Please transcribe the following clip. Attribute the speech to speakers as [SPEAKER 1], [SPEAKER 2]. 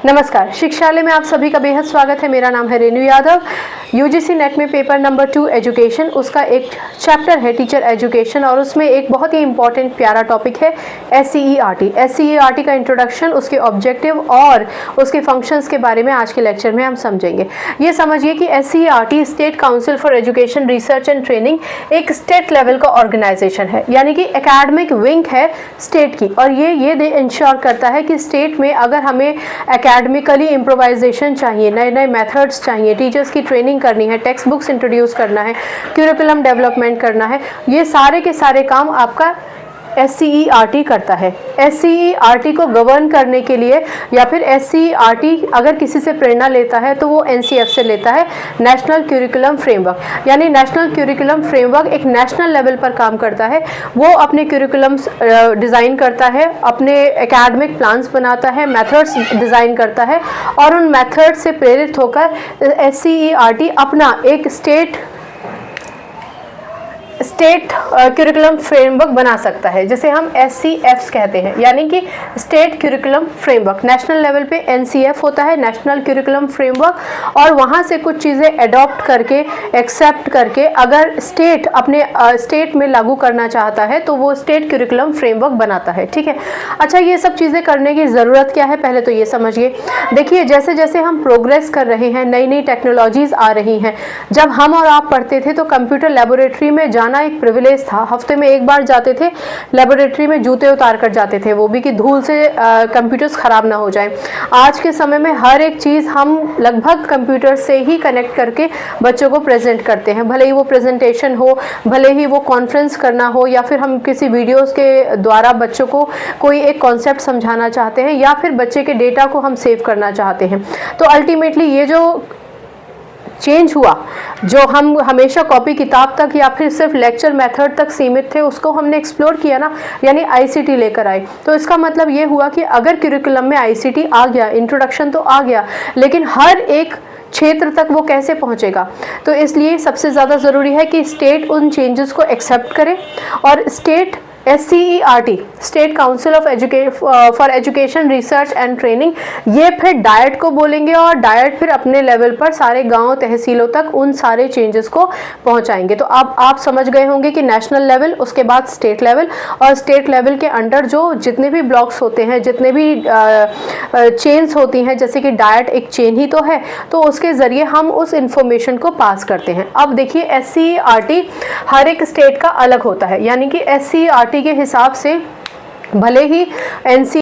[SPEAKER 1] नमस्कार, शिक्षालय में आप सभी का बेहद स्वागत है। मेरा नाम है रेणु यादव। यूजीसी नेट में पेपर नंबर 2 एजुकेशन, उसका एक चैप्टर है टीचर एजुकेशन और उसमें एक बहुत ही इंपॉर्टेंट प्यारा टॉपिक है SCERT। SCERT का इंट्रोडक्शन, उसके ऑब्जेक्टिव और उसके फंक्शंस के बारे में आज के लेक्चर में हम समझेंगे। ये समझिए कि SCERT state council for education research and training एक स्टेट लेवल का ऑर्गेनाइजेशन है, यानी कि एकेडमिक विंग है स्टेट की, और ये इंश्योर करता है कि स्टेट में अगर हमें एकेडमिकली इम्प्रोवाइजेशन चाहिए, नए नए मेथड्स चाहिए, टीचर्स की ट्रेनिंग करनी है, टेक्स्ट बुक्स इंट्रोड्यूस करना है, क्यूरिकुलम डेवलपमेंट करना है, ये सारे के सारे काम आपका SCERT करता है। SCERT को गवर्न करने के लिए या फिर SCERT अगर किसी से प्रेरणा लेता है तो वो NCF से लेता है, नेशनल क्यूरिकुलम फ्रेमवर्क। यानी नेशनल क्यूरिकुलम फ्रेमवर्क एक नेशनल लेवल पर काम करता है। वो अपने क्यूरिकुलम्स डिज़ाइन करता है, अपने एकेडमिक प्लान्स बनाता है, मेथड्स डिज़ाइन करता है और उन मेथड्स से प्रेरित होकर SCERT अपना एक स्टेट क्यूरिकुलम फ्रेमवर्क बना सकता है, जिसे हम SCFs कहते हैं, यानी कि state curriculum framework. National level पे NCF होता है, नेशनल क्यूरिकुलम फ्रेमवर्क, और वहाँ से कुछ चीज़ें अडॉप्ट करके, एक्सेप्ट करके अगर स्टेट अपने स्टेट में लागू करना चाहता है तो वो स्टेट क्यूरिकुलम फ्रेमवर्क बनाता है। ठीक है, अच्छा, ये सब चीज़ें करने की ज़रूरत क्या है, पहले तो ये समझिए। देखिए, जैसे जैसे हम प्रोग्रेस कर रहे हैं, नई नई टेक्नोलॉजीज़ आ रही हैं। जब हम और आप पढ़ते थे तो कंप्यूटर लेबोरेटरी में जाना एक प्रिविलेज था। हफ्ते में एक बार जाते थे लेबोरेटरी में, जूते उतार कर जाते थे, वो भी कि धूल से कंप्यूटर्स खराब ना हो जाए। आज के समय में हर एक चीज़ हम लगभग कंप्यूटर से ही कनेक्ट करके बच्चों को प्रेजेंट करते हैं, भले ही वो प्रेजेंटेशन हो, भले ही वो कॉन्फ्रेंस करना हो, या फिर हम किसी वीडियोस के द्वारा बच्चों को कोई एक कॉन्सेप्ट समझाना चाहते हैं, या फिर बच्चे के डेटा को हम सेव करना चाहते हैं। तो अल्टीमेटली ये जो चेंज हुआ, जो हम हमेशा कॉपी किताब तक या फिर सिर्फ लेक्चर मेथड तक सीमित थे, उसको हमने एक्सप्लोर किया ना, यानी ICT लेकर आए। तो इसका मतलब ये हुआ कि अगर करिकुलम में ICT आ गया, इंट्रोडक्शन तो आ गया, लेकिन हर एक क्षेत्र तक वो कैसे पहुंचेगा। तो इसलिए सबसे ज़्यादा ज़रूरी है कि स्टेट उन चेंजेस को एक्सेप्ट करे, और state SCERT state council for education research and training, ये फिर डायट को बोलेंगे, और डायट फिर अपने लेवल पर सारे गांव तहसीलों तक उन सारे चेंजेस को पहुंचाएंगे। तो अब आप समझ गए होंगे कि नेशनल लेवल, उसके बाद स्टेट लेवल, और स्टेट लेवल के अंडर जो जितने भी ब्लॉक्स होते हैं, जितने भी चेन्स होती हैं, जैसे कि डायट एक चेन ही तो है, तो उसके ज़रिए हम उस इंफॉर्मेशन को पास करते हैं। अब देखिए, SCERT हर एक स्टेट का अलग होता है, यानी कि SCERT के हिसाब से भले ही NC